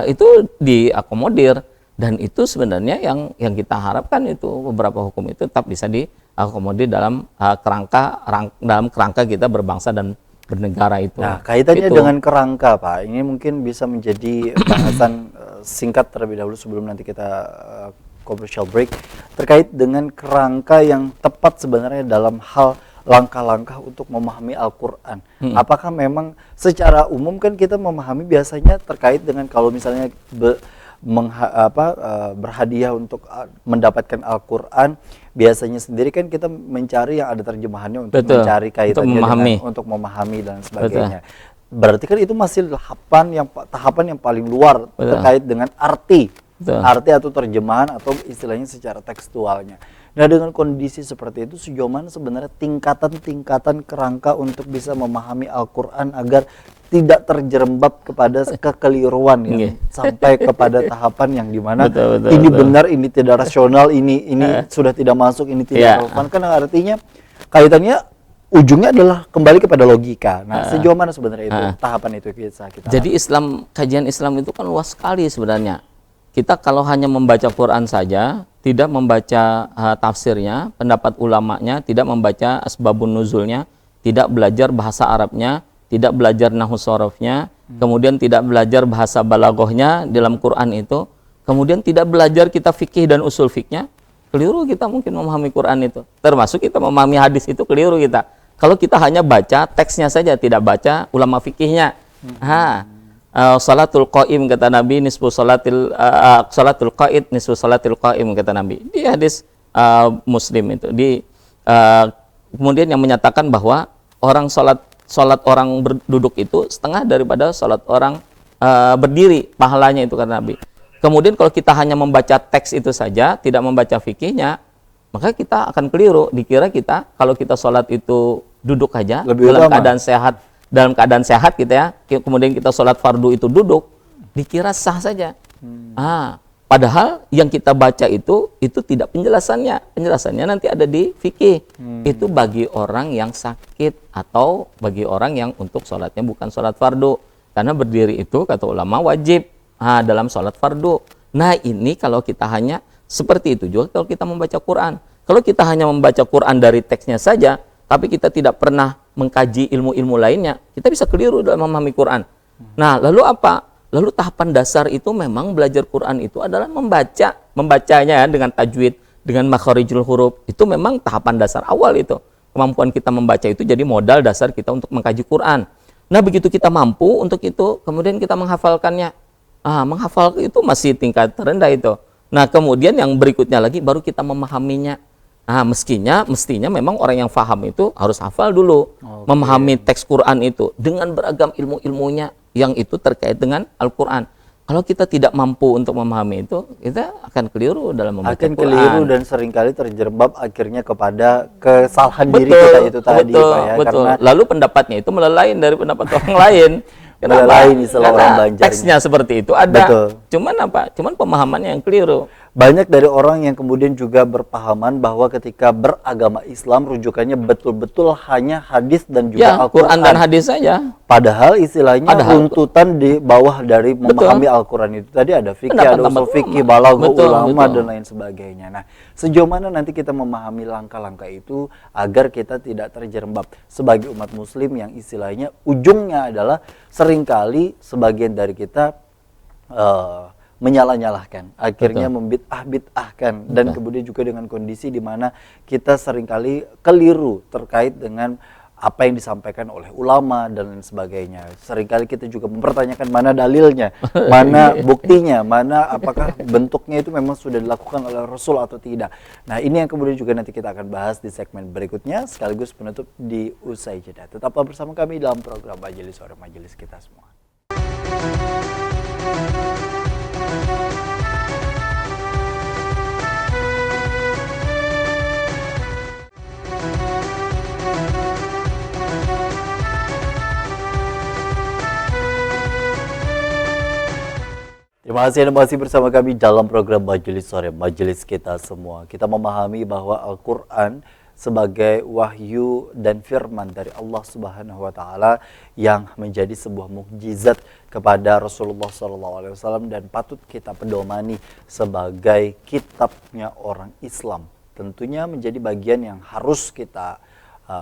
itu diakomodir, dan itu sebenarnya yang kita harapkan itu beberapa hukum itu tetap bisa diakomodir dalam kerangka kita berbangsa dan bernegara itu. Nah, kaitannya dengan kerangka, Pak, ini mungkin bisa menjadi bahasan singkat terlebih dahulu sebelum nanti kita commercial break, terkait dengan kerangka yang tepat sebenarnya dalam hal langkah-langkah untuk memahami Al-Quran. Apakah memang secara umum kan kita memahami biasanya terkait dengan kalau misalnya berhadiah untuk mendapatkan Al-Quran, biasanya sendiri kan kita mencari yang ada terjemahannya untuk Betul. mencari kaitannya Untuk memahami. untuk memahami dan sebagainya. Berarti kan itu masih tahapan yang paling luar. Betul. Terkait dengan arti. Betul. Arti atau terjemahan atau istilahnya secara tekstualnya. Nah, dengan kondisi seperti itu sejauh mana sebenarnya tingkatan-tingkatan kerangka untuk bisa memahami Al-Qur'an agar tidak terjerembab kepada kekeliruan yang sampai kepada tahapan yang dimana ini benar, ini tidak rasional, ini sudah tidak masuk, ini tidak relevan. Kan artinya kaitannya ujungnya adalah kembali kepada logika. Nah, sejauh mana sebenarnya itu tahapan itu kita Jadi kajian Islam itu kan luas sekali sebenarnya. Kita kalau hanya membaca Quran saja, tidak membaca tafsirnya, pendapat ulamanya, tidak membaca asbabun nuzulnya, tidak belajar bahasa Arabnya, tidak belajar nahwu sharafnya, kemudian tidak belajar bahasa balaghahnya dalam Quran itu, kemudian tidak belajar kita fikih dan usul fikihnya, keliru kita mungkin memahami Quran itu. Termasuk kita memahami hadis itu keliru kita. Kalau kita hanya baca teksnya saja, tidak baca ulama fikihnya. Salatul qaim kata Nabi nisfu salatul qaid nisfu salatul qaim kata Nabi. Di hadis Muslim itu kemudian yang menyatakan bahwa salat orang berduduk itu setengah daripada salat orang berdiri, pahalanya itu kata Nabi. Kemudian kalau kita hanya membaca teks itu saja, tidak membaca fikihnya, maka kita akan keliru. Dikira kita kalau kita salat itu duduk aja dalam keadaan sehat kita ya, kemudian kita sholat fardu itu duduk, dikira sah saja. Padahal yang kita baca itu tidak penjelasannya nanti ada di fikih. Itu bagi orang yang sakit atau bagi orang yang untuk sholatnya bukan sholat fardu, karena berdiri itu kata ulama wajib dalam sholat fardu. Nah, ini kalau kita hanya seperti itu juga kalau kita membaca Quran. Kalau kita hanya membaca Quran dari teksnya saja, tapi kita tidak pernah mengkaji ilmu-ilmu lainnya, kita bisa keliru dalam memahami Quran. Nah, lalu apa? Lalu tahapan dasar itu memang belajar Quran itu adalah membacanya dengan tajwid, dengan makharijul huruf. Itu memang tahapan dasar awal itu. Kemampuan kita membaca itu jadi modal dasar kita untuk mengkaji Quran. Nah, begitu kita mampu untuk itu, kemudian kita menghafalkannya. Menghafal itu masih tingkat terendah itu. Nah, kemudian yang berikutnya lagi baru kita memahaminya. Mestinya memang orang yang faham itu harus hafal dulu, memahami teks Quran itu dengan beragam ilmu-ilmunya yang itu terkait dengan Al-Quran. Kalau kita tidak mampu untuk memahami itu, kita akan keliru dalam membaca Quran. Keliru dan seringkali terjerembab akhirnya kepada kesalahan diri kita itu tadi, Pak ya. Karena lalu pendapatnya itu melelain dari pendapat orang lain. Kenapa? Karena teksnya seperti itu ada. Cuman pemahamannya yang keliru. Banyak dari orang yang kemudian juga berpahaman bahwa ketika beragama Islam rujukannya betul-betul hanya hadis dan juga Al-Quran. Quran dan hadis saja. Padahal istilahnya runtutan di bawah dari memahami Al-Quran itu tadi ada fikih, ada usul fikih, balaghah ulama dan lain sebagainya. Nah, sejauh mana nanti kita memahami langkah-langkah itu agar kita tidak terjerembab sebagai umat muslim yang istilahnya ujungnya adalah seringkali sebagian dari kita menyalah-nyalahkan, akhirnya membid'ah-bid'ahkan, dan kemudian juga dengan kondisi di mana kita seringkali keliru terkait dengan apa yang disampaikan oleh ulama dan lain sebagainya. Seringkali kita juga mempertanyakan mana dalilnya, mana buktinya, mana apakah bentuknya itu memang sudah dilakukan oleh Rasul atau tidak. Nah, ini yang kemudian juga nanti kita akan bahas di segmen berikutnya sekaligus penutup di usai jeda. Tetaplah bersama kami dalam program Majelis Sore, Majelis Kita Semua. Terima kasih Anda masih bersama kami dalam program Majelis Sore, Majelis Kita Semua. Kita memahami bahwa Al-Quran sebagai wahyu dan firman dari Allah Subhanahu wa taala yang menjadi sebuah mukjizat kepada Rasulullah SAW dan patut kita pedomani sebagai kitabnya orang Islam. Tentunya menjadi bagian yang harus kita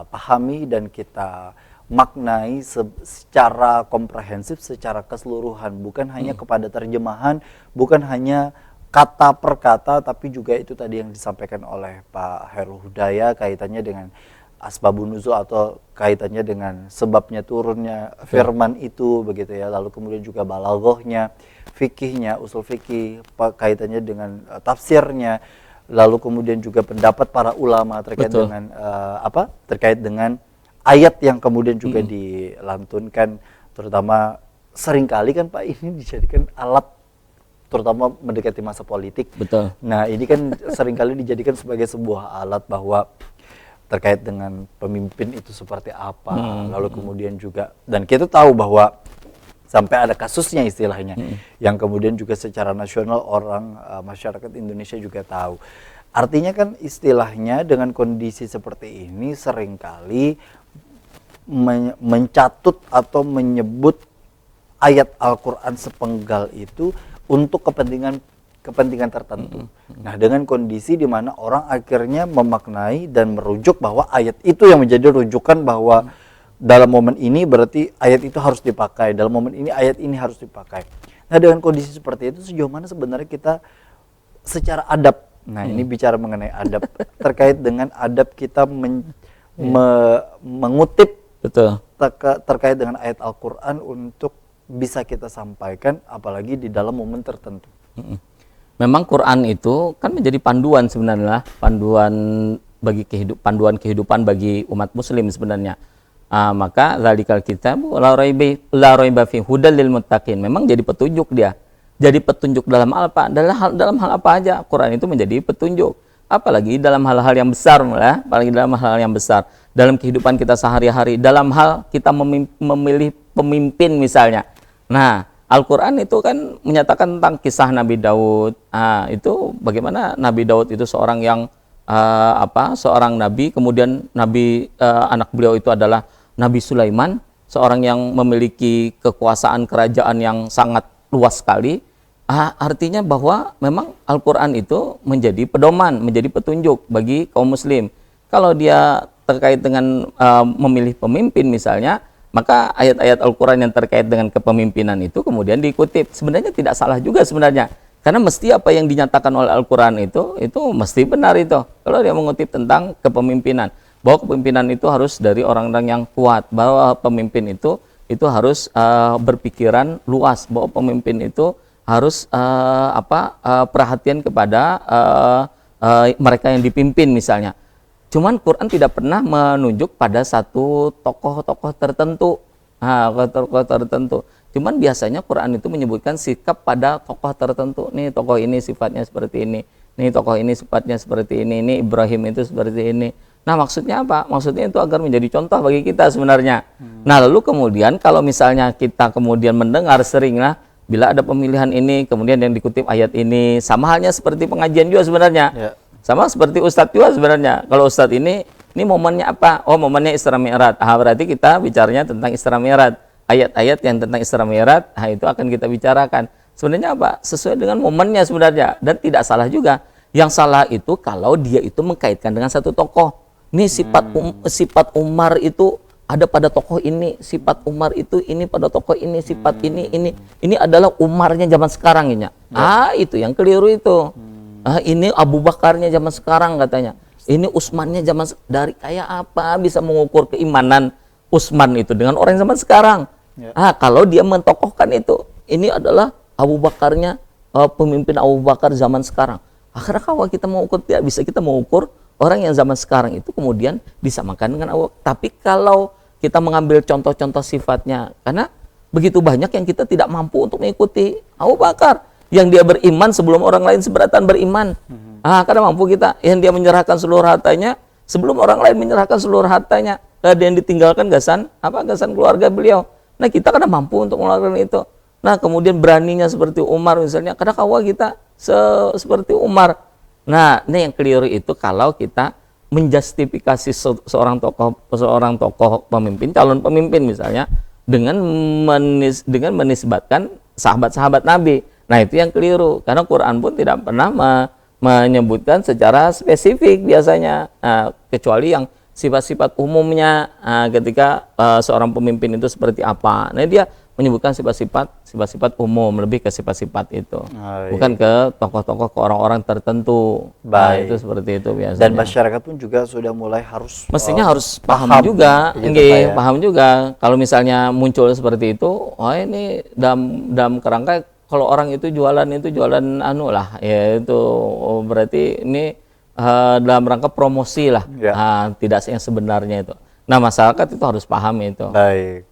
pahami dan kita maknai secara komprehensif, secara keseluruhan, bukan hanya kepada terjemahan, bukan hanya kata per kata, tapi juga itu tadi yang disampaikan oleh Pak Hairul Hudaya kaitannya dengan asbabun nuzul atau kaitannya dengan sebabnya turunnya firman itu begitu ya, lalu kemudian juga balaghahnya, fikihnya, usul fikih, kaitannya dengan tafsirnya, lalu kemudian juga pendapat para ulama terkait Betul. dengan terkait dengan ayat yang kemudian juga dilantunkan, terutama seringkali kan Pak ini dijadikan alat terutama mendekati masa politik. Betul. Nah, ini kan seringkali dijadikan sebagai sebuah alat bahwa terkait dengan pemimpin itu seperti apa, lalu kemudian juga, dan kita tahu bahwa sampai ada kasusnya istilahnya, yang kemudian juga secara nasional orang masyarakat Indonesia juga tahu. Artinya kan istilahnya dengan kondisi seperti ini seringkali mencatut atau menyebut ayat Al-Quran sepenggal itu untuk kepentingan tertentu. Nah, dengan kondisi di mana orang akhirnya memaknai dan merujuk bahwa ayat itu yang menjadi rujukan bahwa dalam momen ini berarti ayat itu harus dipakai, dalam momen ini ayat ini harus dipakai. Nah, dengan kondisi seperti itu sejauh mana sebenarnya kita secara adab, nah ini bicara mengenai adab, terkait dengan adab kita mengutip Betul. terkait dengan ayat Al-Quran untuk bisa kita sampaikan apalagi di dalam momen tertentu. Memang Quran itu kan menjadi panduan sebenarnya, panduan panduan kehidupan bagi umat muslim sebenarnya. Maka zalikal kitab la raiba fi hudal lil muttaqin. Memang jadi petunjuk dia. Jadi petunjuk dalam apa? Dalam hal apa aja Quran itu menjadi petunjuk. Apalagi dalam hal-hal yang besar, ya, apalagi dalam hal yang besar, dalam kehidupan kita sehari-hari, dalam hal kita memilih pemimpin misalnya. Nah, Al-Quran itu kan menyatakan tentang kisah Nabi Daud. Itu bagaimana Nabi Daud itu seorang yang seorang nabi, kemudian anak beliau itu adalah Nabi Sulaiman, seorang yang memiliki kekuasaan kerajaan yang sangat luas sekali. Artinya bahwa memang Al-Quran itu menjadi pedoman, menjadi petunjuk bagi kaum muslim. Kalau dia terkait dengan memilih pemimpin misalnya, maka ayat-ayat Al-Quran yang terkait dengan kepemimpinan itu kemudian dikutip. Sebenarnya tidak salah juga sebenarnya. Karena mesti apa yang dinyatakan oleh Al-Quran itu mesti benar itu. Kalau dia mengutip tentang kepemimpinan, bahwa kepemimpinan itu harus dari orang-orang yang kuat, bahwa pemimpin itu harus berpikiran luas, bahwa pemimpin itu harus perhatian kepada mereka yang dipimpin misalnya. Cuman Quran tidak pernah menunjuk pada satu tokoh-tokoh tertentu. Tokoh tertentu. Cuman biasanya Quran itu menyebutkan sikap pada tokoh tertentu. Nih tokoh ini sifatnya seperti ini. Nih tokoh ini sifatnya seperti ini. Nih Ibrahim itu seperti ini. Nah, maksudnya apa? Maksudnya itu agar menjadi contoh bagi kita sebenarnya. Nah, lalu kemudian kalau misalnya kita kemudian mendengar seringlah bila ada pemilihan ini, kemudian yang dikutip ayat ini, sama halnya seperti pengajian juga sebenarnya. Ya. Sama seperti Ustadz juga sebenarnya. Kalau Ustadz ini momennya apa? Oh, momennya Isra Mi'raj. Berarti kita bicaranya tentang Isra Mi'raj. Ayat-ayat yang tentang Isra Mi'raj, itu akan kita bicarakan. Sebenarnya apa? Sesuai dengan momennya sebenarnya. Dan tidak salah juga. Yang salah itu kalau dia itu mengkaitkan dengan satu tokoh. Nih sifat Umar itu ada pada tokoh ini, sifat Umar itu ini pada tokoh ini, sifat ini adalah Umarnya zaman sekarang ini. Itu yang keliru itu. Ini Abu Bakarnya zaman sekarang katanya. Ini Utsmannya zaman dari kayak apa bisa mengukur keimanan Utsman itu dengan orang zaman sekarang. Kalau dia mentokohkan itu, ini adalah Abu Bakarnya, pemimpin Abu Bakar zaman sekarang. Karena kalau kita mengukur, tidak bisa kita mengukur orang yang zaman sekarang itu kemudian disamakan dengan Abu Bakar. Tapi kalau kita mengambil contoh-contoh sifatnya, karena begitu banyak yang kita tidak mampu untuk mengikuti Abu Bakar, yang dia beriman sebelum orang lain seberatan beriman. Karena mampu kita, yang dia menyerahkan seluruh hartanya sebelum orang lain menyerahkan seluruh hartanya, dan ditinggalkan gasan keluarga beliau. Nah, kita kadang mampu untuk melakukan itu. Nah, kemudian beraninya seperti Umar misalnya, kadang kawal kita seperti Umar. Nah, ini yang keliru itu kalau kita menjustifikasi seorang tokoh pemimpin, calon pemimpin misalnya, dengan menisbatkan sahabat-sahabat Nabi. Nah, itu yang keliru. Karena Quran pun tidak pernah menyebutkan secara spesifik biasanya, kecuali yang sifat-sifat umumnya, ketika seorang pemimpin itu seperti apa. Nah, dia menyebutkan sifat-sifat umum, lebih ke sifat-sifat itu, bukan ke tokoh-tokoh, ke orang-orang tertentu. Nah, itu seperti itu biasanya. Dan masyarakat pun juga sudah mulai mestinya harus paham juga, paham juga. Kalau misalnya muncul seperti itu, ini dalam kerangka kalau orang itu jualan anu lah, ya itu berarti ini dalam rangka promosi lah, tidak yang sebenarnya itu. Nah, masyarakat itu harus paham itu. Baik.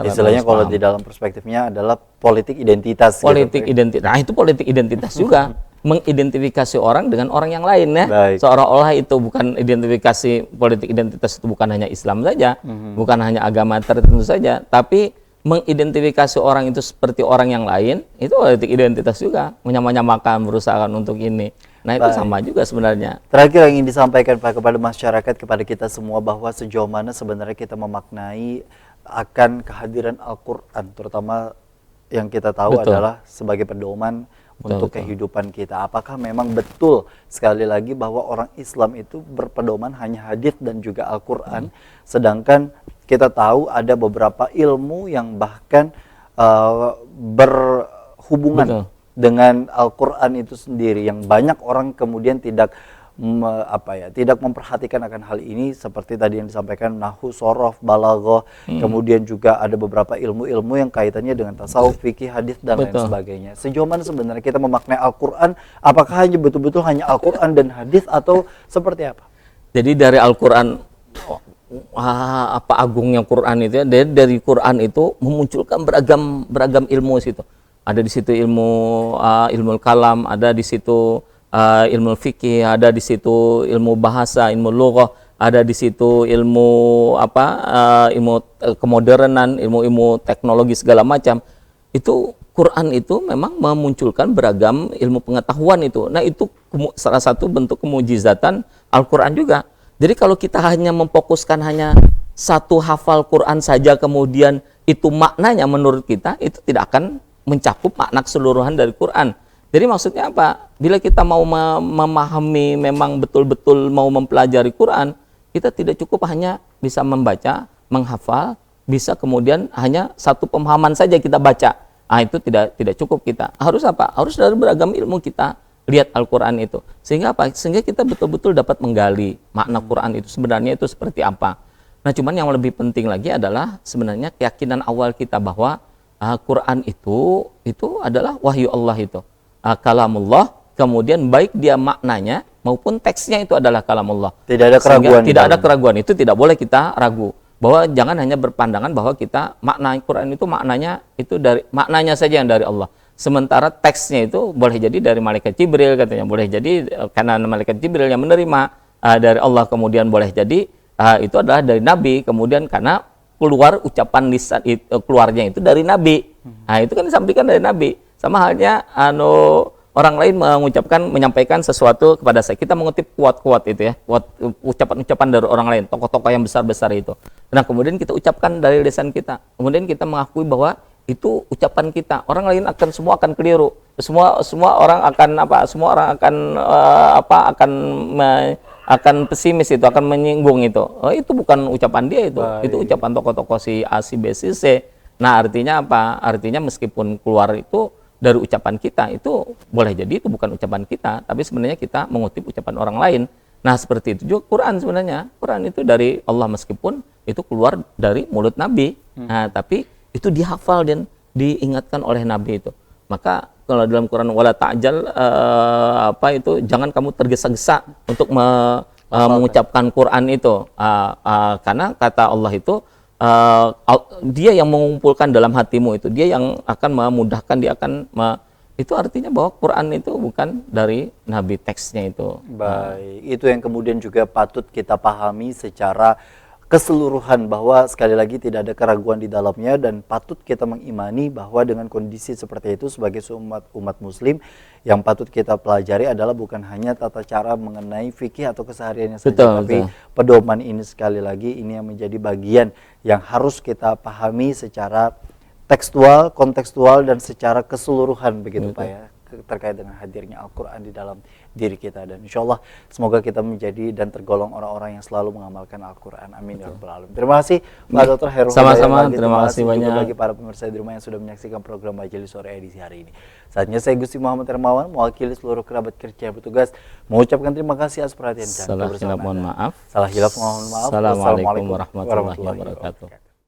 Istilahnya kalau di dalam perspektifnya adalah politik identitas. Politik identitas. Nah, itu politik identitas juga. Mengidentifikasi orang dengan orang yang lain ya. Seolah-olah itu bukan identifikasi, politik identitas itu bukan hanya Islam saja, bukan hanya agama tertentu saja, tapi mengidentifikasi orang itu seperti orang yang lain, itu politik identitas juga. Menyamakan, berusaha untuk ini. Nah, itu sama juga sebenarnya. Terakhir yang ingin disampaikan Pak kepada masyarakat, kepada kita semua, bahwa sejauh mana sebenarnya kita memaknai akan kehadiran Al-Quran, terutama yang kita tahu adalah sebagai pedoman untuk kehidupan kita. Apakah memang betul sekali lagi bahwa orang Islam itu berpedoman hanya hadits dan juga Al-Quran, sedangkan kita tahu ada beberapa ilmu yang bahkan berhubungan dengan Al-Quran itu sendiri, yang banyak orang kemudian tidak tidak memperhatikan akan hal ini, seperti tadi yang disampaikan nahwu, sorof, balaghah, kemudian juga ada beberapa ilmu-ilmu yang kaitannya dengan tasawuf, fikih, hadis dan lain sebagainya. Sejauh mana sebenarnya kita memaknai Al-Quran? Apakah hanya betul-betul hanya Al-Quran dan hadis atau seperti apa? Jadi dari Al-Quran, apa agungnya Quran itu ya? Dari Quran itu memunculkan beragam ilmu situ. Ada di situ ilmu kalam, ada di situ ilmu fikih, ada di situ ilmu bahasa, ilmu lughah, ada di situ ilmu ilmu kemodernan, ilmu teknologi segala macam. Itu Quran itu memang memunculkan beragam ilmu pengetahuan itu. Nah, itu salah satu bentuk kemujizatan Al-Quran juga. Jadi kalau kita hanya memfokuskan hanya satu hafal Quran saja, kemudian itu maknanya menurut kita itu tidak akan mencakup makna keseluruhan dari Quran. Jadi maksudnya apa? Bila kita mau memahami, memang betul-betul mau mempelajari Quran, kita tidak cukup hanya bisa membaca, menghafal, bisa kemudian hanya satu pemahaman saja kita baca. Itu tidak cukup kita. Harus apa? Harus dari beragam ilmu kita lihat Al-Quran itu. Sehingga apa? Sehingga kita betul-betul dapat menggali makna Quran itu sebenarnya itu seperti apa. Nah, cuman yang lebih penting lagi adalah sebenarnya keyakinan awal kita bahwa Quran itu adalah wahyu Allah itu. Kalamullah, kemudian baik dia maknanya maupun teksnya itu adalah kalamullah. Tidak ada keraguan. Tidak ada keraguan, itu tidak boleh kita ragu. Bahwa jangan hanya berpandangan bahwa kita makna Quran itu maknanya saja yang dari Allah. Sementara teksnya itu boleh jadi dari malaikat Jibril katanya, boleh jadi karena malaikat Jibril yang menerima dari Allah, kemudian boleh jadi itu adalah dari Nabi, kemudian karena keluar ucapan lisan keluarnya itu dari Nabi. Nah, itu kan disampaikan dari Nabi. Sama halnya orang lain menyampaikan sesuatu kepada saya. Kita mengutip kuat-kuat itu ya, ucapan-ucapan dari orang lain, tokoh-tokoh yang besar-besar itu. Nah, kemudian kita ucapkan dari lisan kita. Kemudian kita mengakui bahwa itu ucapan kita. Orang lain semua akan keliru. Semua orang akan pesimis itu, akan menyinggung itu. Itu bukan ucapan dia itu. Baik. Itu ucapan tokoh-tokoh si A, si B, si C. Nah, artinya apa? Artinya meskipun keluar itu dari ucapan kita, itu boleh jadi itu bukan ucapan kita, tapi sebenarnya kita mengutip ucapan orang lain. Nah, seperti itu juga Quran sebenarnya. Quran itu dari Allah meskipun itu keluar dari mulut Nabi. Nah, tapi itu dihafal dan diingatkan oleh Nabi itu. Maka kalau dalam Quran wala ta'jal jangan kamu tergesa-gesa untuk mengucapkan Quran itu. Karena kata Allah itu dia yang mengumpulkan dalam hatimu itu, dia yang akan memudahkan, dia akan itu artinya bahwa Quran itu bukan dari Nabi teksnya itu. Baik, itu yang kemudian juga patut kita pahami secara keseluruhan, bahwa sekali lagi tidak ada keraguan di dalamnya, dan patut kita mengimani bahwa dengan kondisi seperti itu sebagai umat muslim yang patut kita pelajari adalah bukan hanya tata cara mengenai fikih atau kesehariannya saja, tapi pedoman ini sekali lagi ini yang menjadi bagian yang harus kita pahami secara tekstual, kontekstual, dan secara keseluruhan begitu Pak ya, terkait dengan hadirnya Al-Quran di dalam diri kita. Dan insya Allah semoga kita menjadi dan tergolong orang-orang yang selalu mengamalkan Al-Quran. Amin ya rabbal alamin. Terima kasih Pak Dr. Heru. Sama-sama, terima kasih banyak bagi para pemirsa di rumah yang sudah menyaksikan program Majelis Sore edisi hari ini. Saatnya saya Gusti Muhammad Hermawan mewakili seluruh kerabat kerja yang bertugas mengucapkan terima kasih atas perhatian dan kebersamaan. Mohon maaf. Salah hilaf mohon maaf. Assalamualaikum warahmatullahi wabarakatuh.